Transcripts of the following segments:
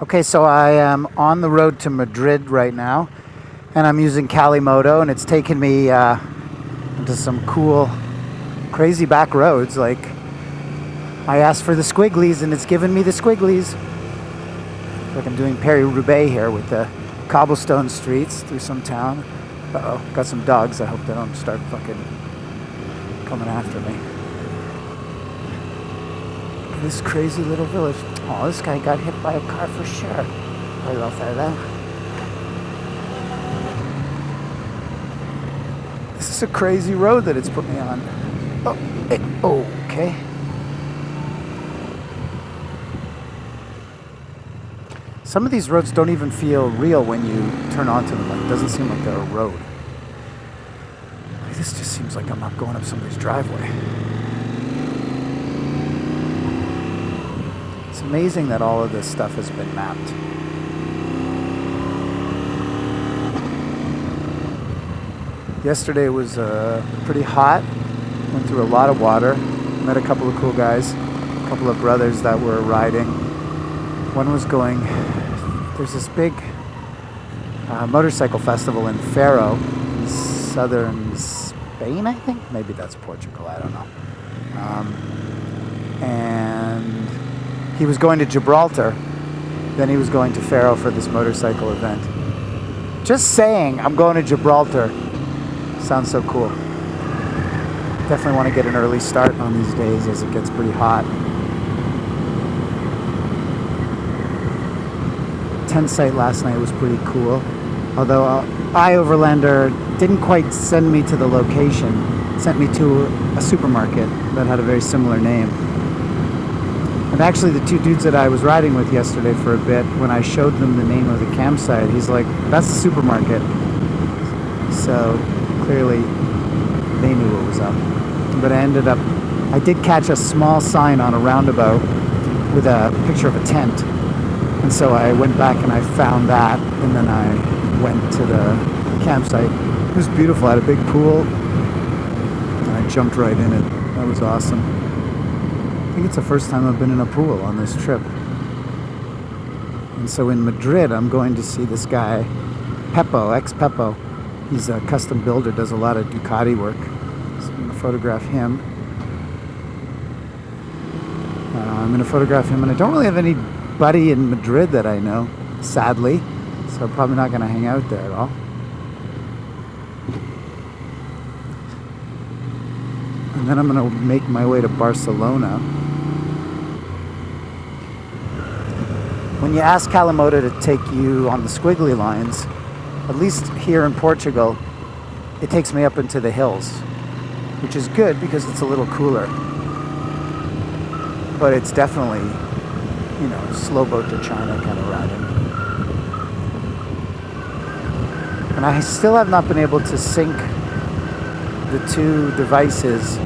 Okay, so I am on the road to Madrid right now, and I'm using Calimoto, and it's taken me into some cool, crazy back roads. Like, I asked for the squigglies, and it's given me the squigglies. Like I'm doing Paris-Roubaix here with the cobblestone streets through some town. Uh-oh, got some dogs. I hope they don't start fucking coming after me. This crazy little village. Oh, this guy got hit by a car for sure. Hello, fella. This is a crazy road that it's put me on. Oh, okay. Some of these roads don't even feel real when you turn onto them. Like, it doesn't seem like they're a road. Like, this just seems like I'm not going up somebody's driveway. It's amazing that all of this stuff has been mapped. Yesterday was pretty hot. Went through a lot of water. Met a couple of cool guys. A couple of brothers that were riding. One was going... There's this big motorcycle festival in Faro, in southern Spain, I think? Maybe that's Portugal, I don't know. And he was going to Gibraltar, then he was going to Faro for this motorcycle event. Just saying, I'm going to Gibraltar sounds so cool. Definitely want to get an early start on these days as it gets pretty hot. Tent site last night was pretty cool, although iOverlander didn't quite send me to the location, sent me to a supermarket that had a very similar name. And actually the two dudes that I was riding with yesterday for a bit, when I showed them the name of the campsite, he's like, that's the supermarket. So clearly they knew what was up. But I did catch a small sign on a roundabout with a picture of a tent. And so I went back and I found that, and then I went to the campsite. It was beautiful. I had a big pool, and I jumped right in it. That was awesome. I think it's the first time I've been in a pool on this trip. And so in Madrid, I'm going to see this guy, Peppo, ex-Peppo. He's a custom builder, does a lot of Ducati work. So I'm going to photograph him. I'm going to photograph him, and I don't really have anybody in Madrid that I know, sadly. So I'm probably not going to hang out there at all. And then I'm going to make my way to Barcelona. When you ask Calimoto to take you on the squiggly lines, at least here in Portugal, it takes me up into the hills, which is good because it's a little cooler. But it's definitely, you know, slow boat to China kind of riding. And I still have not been able to sync the two devices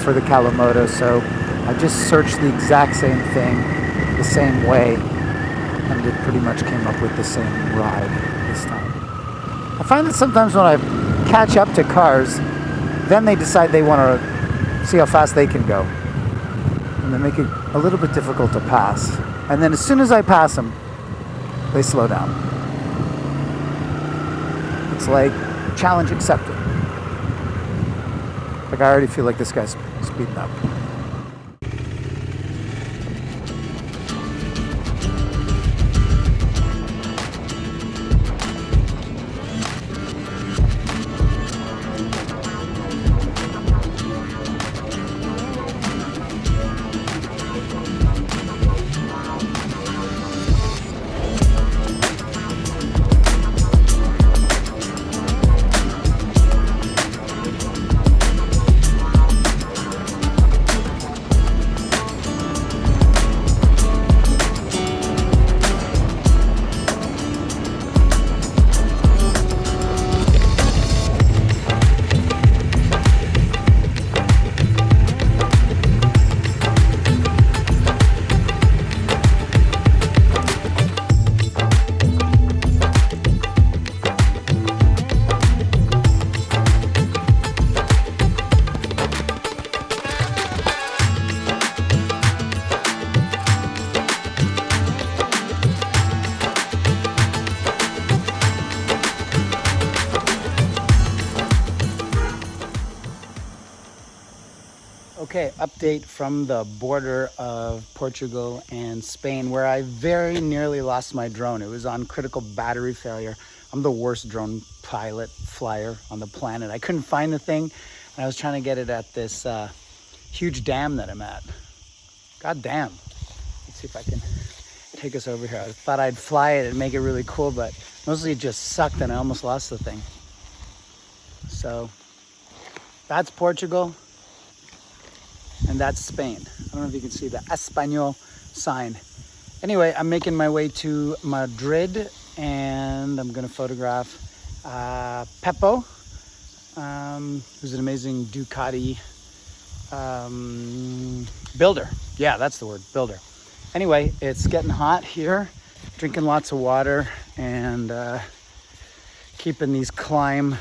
for the Calimoto, so I just searched the exact same thing the same way, and it pretty much came up with the same ride this time. I find that sometimes when I catch up to cars, then they decide they want to see how fast they can go, and they make it a little bit difficult to pass. And then as soon as I pass them, they slow down. It's like challenge accepted. Like, I already feel like this guy's speeding up. Okay, update from the border of Portugal and Spain, where I very nearly lost my drone. It was on critical battery failure. I'm the worst drone pilot flyer on the planet. I couldn't find the thing, and I was trying to get it at this huge dam that I'm at. God damn. Let's see if I can take us over here. I thought I'd fly it and make it really cool, but mostly it just sucked and I almost lost the thing. So that's Portugal. And that's Spain. I don't know if you can see the Español sign. Anyway, I'm making my way to Madrid and I'm gonna photograph Peppo, who's an amazing Ducati builder. Yeah, that's the word, builder. Anyway, it's getting hot here, drinking lots of water and keeping these climb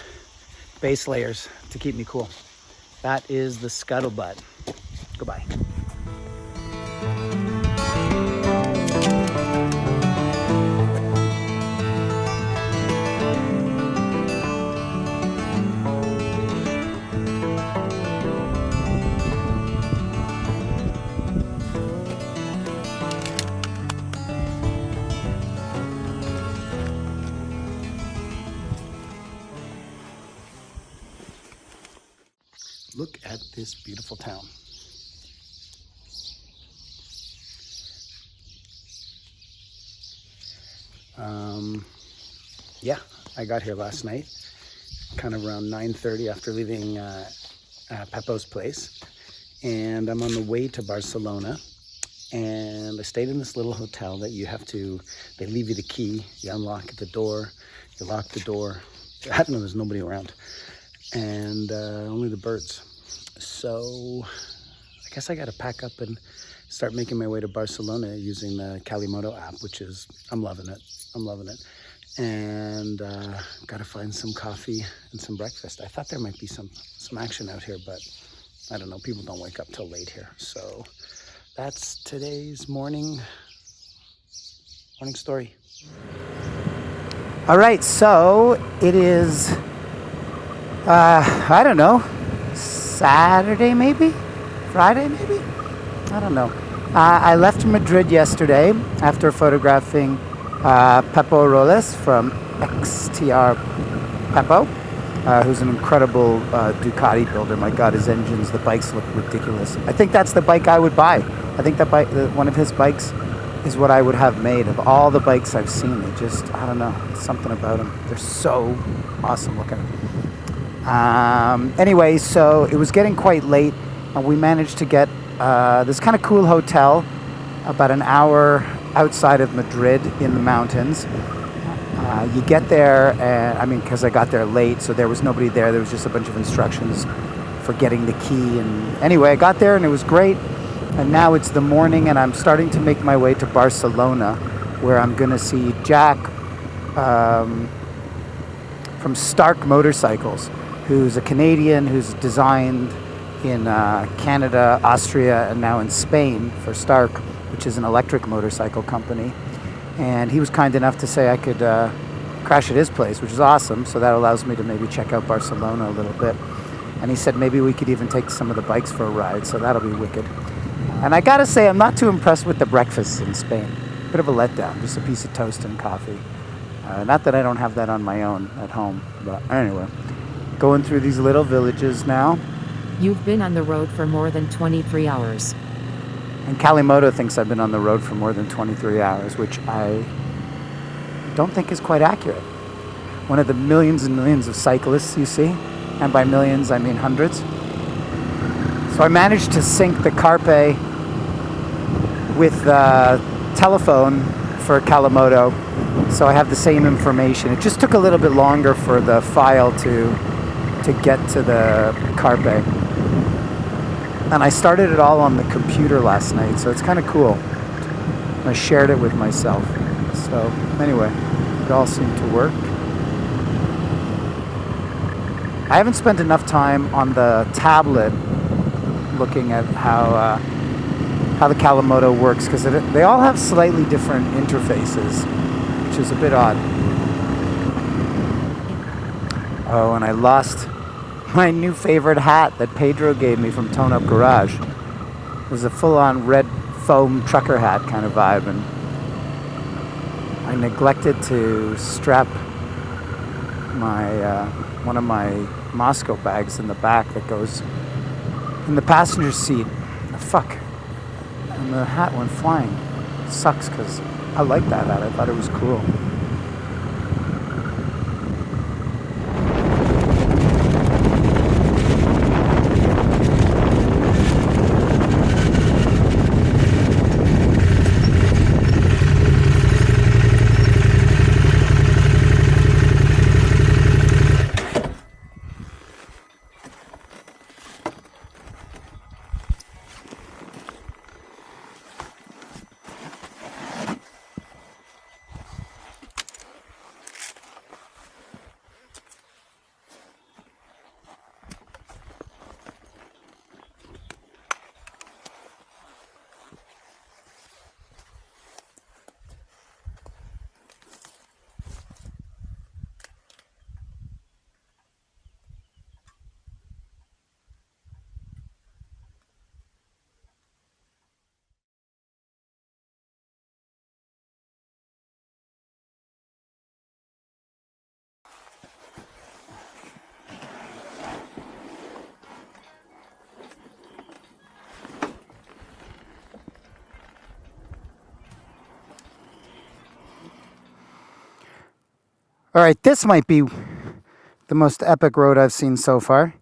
base layers to keep me cool. That is the scuttlebutt. Goodbye. Look at this beautiful town. Yeah, I got here last night, kind of around 9:30 after leaving Peppo's place. And I'm on the way to Barcelona. And I stayed in this little hotel that they leave you the key, you unlock the door, you lock the door. I don't know, there's nobody around. And only the birds. So I guess I got to pack up and start making my way to Barcelona using the Calimoto app, I'm loving it. And got to find some coffee and some breakfast. I thought there might be some action out here, but I don't know. People don't wake up till late here. So that's today's morning story. All right, so it is, I don't know, Saturday maybe? Friday maybe? I don't know. I left Madrid yesterday after photographing Peppo Roles from XTR Peppo, who's an incredible Ducati builder. My God, his engines, the bikes look ridiculous. I think that's the bike I would buy. I think that bike, one of his bikes, is what I would have made. Of all the bikes I've seen, they just, I don't know, something about them. They're so awesome looking. Anyway, so it was getting quite late. We managed to get this kind of cool hotel about an hour outside of Madrid in the mountains. You get there, and because I got there late, so there was nobody there. There was just a bunch of instructions for getting the key. And anyway, I got there and it was great. And now it's the morning and I'm starting to make my way to Barcelona, where I'm going to see Jack from Stark Motorcycles, who's a Canadian who's designed in Canada, Austria, and now in Spain for Stark, which is an electric motorcycle company. And he was kind enough to say I could crash at his place, which is awesome. So that allows me to maybe check out Barcelona a little bit. And he said maybe we could even take some of the bikes for a ride, so that'll be wicked. And I gotta say, I'm not too impressed with the breakfasts in Spain. Bit of a letdown, just a piece of toast and coffee. Not that I don't have that on my own at home, but anyway. Going through these little villages now. You've been on the road for more than 23 hours. And Calimoto thinks I've been on the road for more than 23 hours, which I don't think is quite accurate. One of the millions and millions of cyclists you see, and by millions I mean hundreds. So I managed to sync the Carpe with the telephone for Calimoto, so I have the same information. It just took a little bit longer for the file to get to the Carpe. And I started it all on the computer last night, so it's kind of cool. I shared it with myself. So anyway, it all seemed to work. I haven't spent enough time on the tablet looking at how the Calimoto works, because they all have slightly different interfaces, which is a bit odd. Oh, and I lost my new favorite hat that Pedro gave me from Tone Up Garage. It was a full-on red foam trucker hat kind of vibe, and I neglected to strap my one of my Moscow bags in the back that goes in the passenger seat. Fuck. And the hat went flying. It sucks because I like that hat. I thought it was cool. All right, this might be the most epic road I've seen so far.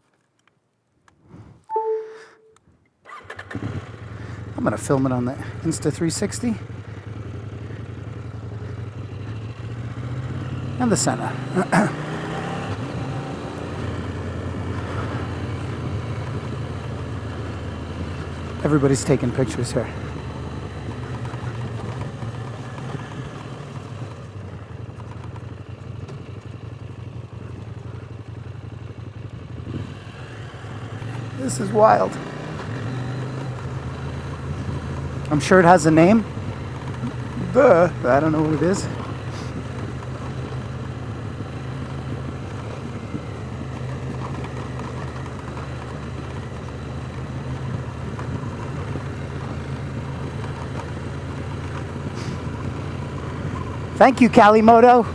I'm gonna film it on the Insta360 and the Senna. Everybody's taking pictures here. This is wild. I'm sure it has a name. I don't know what it is. Thank you, Kalimoto.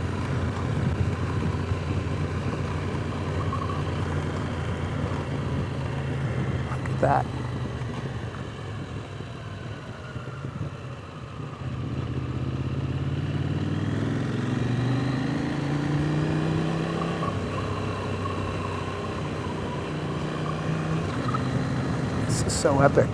Look at that. This is so epic.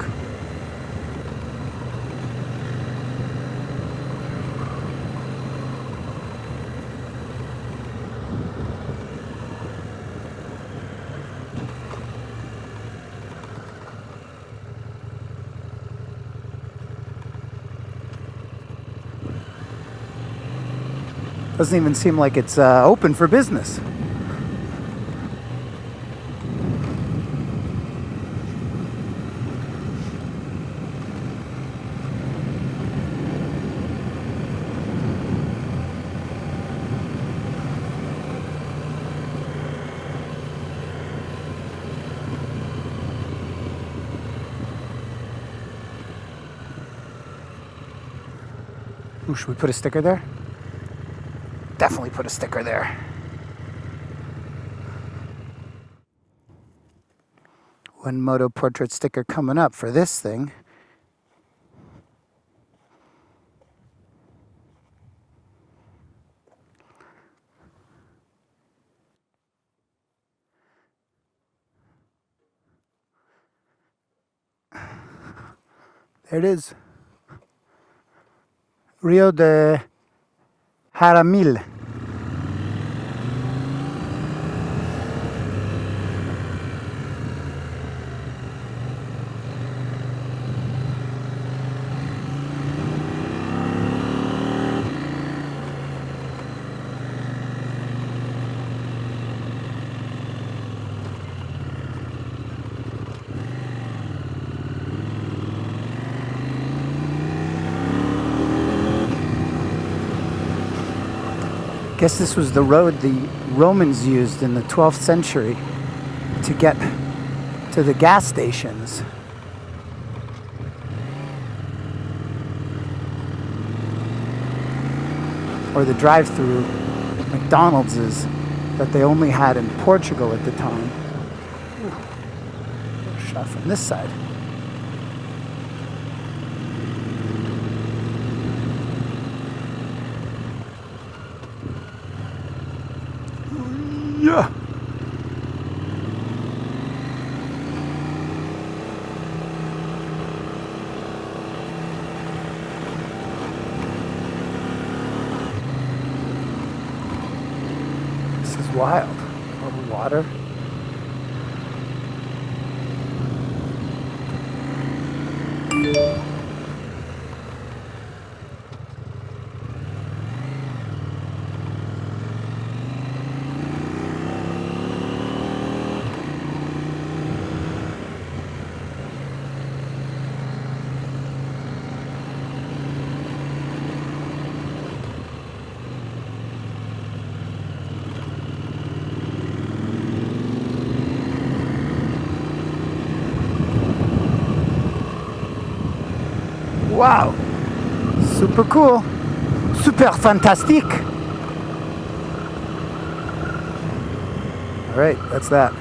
Doesn't even seem like it's open for business. Ooh, should we put a sticker there? Definitely put a sticker there. One moto portrait sticker coming up for this thing. There it is. Rio de Jaramillo. Guess this was the road the Romans used in the 12th century to get to the gas stations. or the drive-through McDonald's is that they only had in Portugal at the time. Ooh, shot from this side. Yeah. This is wild. All the water. Wow, super cool, super fantastic. All right, that's that.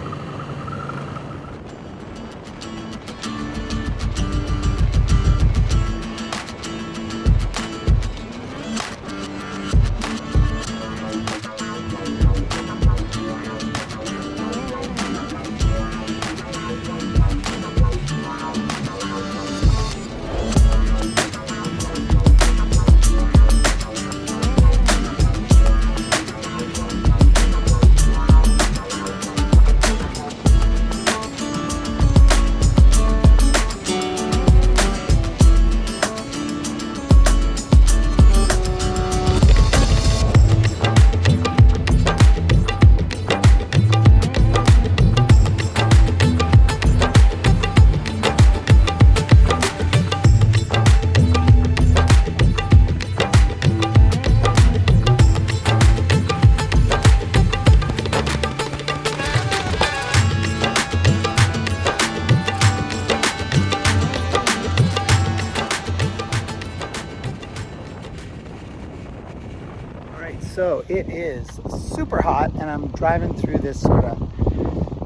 So it is super hot, and I'm driving through this sort of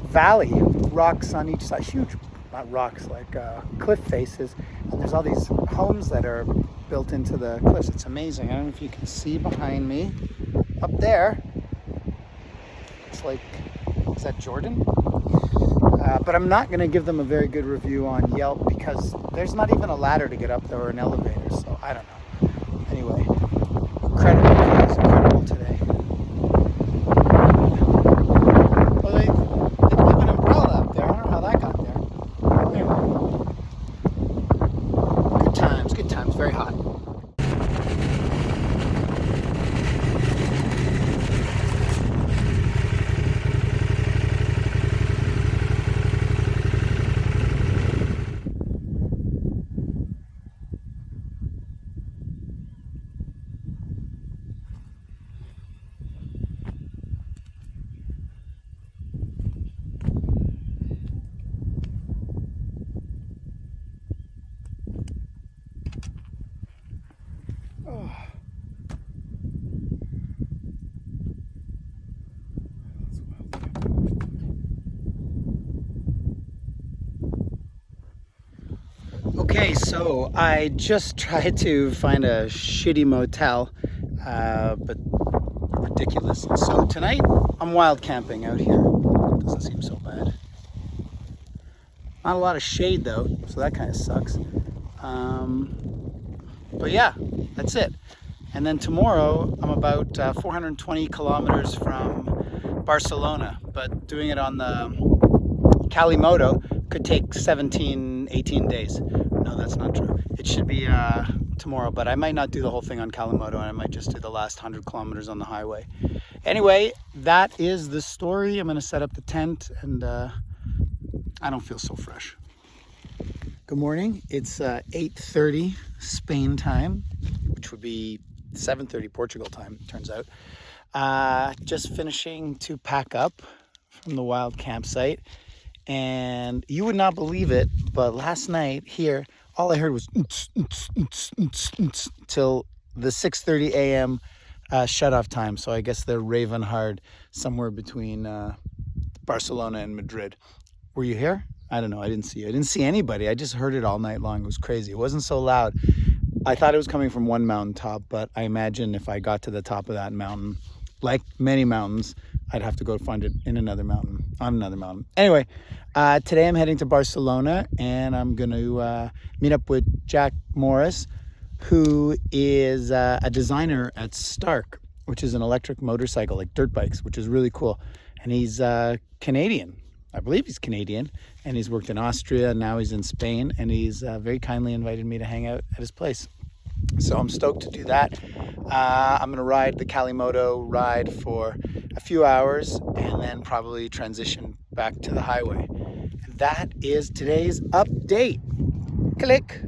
valley, rocks on each side, huge, not rocks, like cliff faces, and there's all these homes that are built into the cliffs. It's amazing. I don't know if you can see behind me, up there, it's like, is that Jordan? But I'm not going to give them a very good review on Yelp because there's not even a ladder to get up there or an elevator, so I don't know. Anyway, incredible today. Well, they didn't have an umbrella up there. I don't know how that got there. Anyway, good times, very hot. Okay, so I just tried to find a shitty motel, but ridiculous. So tonight I'm wild camping out here. Doesn't seem so bad. Not a lot of shade though, so that kind of sucks. But yeah, that's it. And then tomorrow I'm about 420 kilometers from Barcelona, but doing it on the Calimoto could take 17, 18 days. No, that's not true. It should be tomorrow, but I might not do the whole thing on Calimoto, and I might just do the last 100 kilometers on the highway. Anyway, that is the story. I'm going to set up the tent, and I don't feel so fresh. Good morning. It's 8:30 Spain time, which would be 7:30 Portugal time, it turns out. Just finishing to pack up from the wild campsite. And you would not believe it, but last night here, all I heard was till the 6:30 a.m. shut-off time. So I guess they're raving hard somewhere between Barcelona and Madrid. Were you here? I don't know. I didn't see you. I didn't see anybody. I just heard it all night long. It was crazy. It wasn't so loud. I thought it was coming from one mountaintop, but I imagine if I got to the top of that mountain, like many mountains, I'd have to go find it in another mountain, on another mountain. Anyway, today I'm heading to Barcelona, and I'm going to meet up with Jack Morris, who is a designer at Stark, which is an electric motorcycle, like dirt bikes, which is really cool. And he's Canadian. I believe he's Canadian, and he's worked in Austria. Now he's in Spain, and he's very kindly invited me to hang out at his place. So I'm stoked to do that. I'm going to ride the Kalimoto ride for a few hours and then probably transition back to the highway. And that is today's update. Click.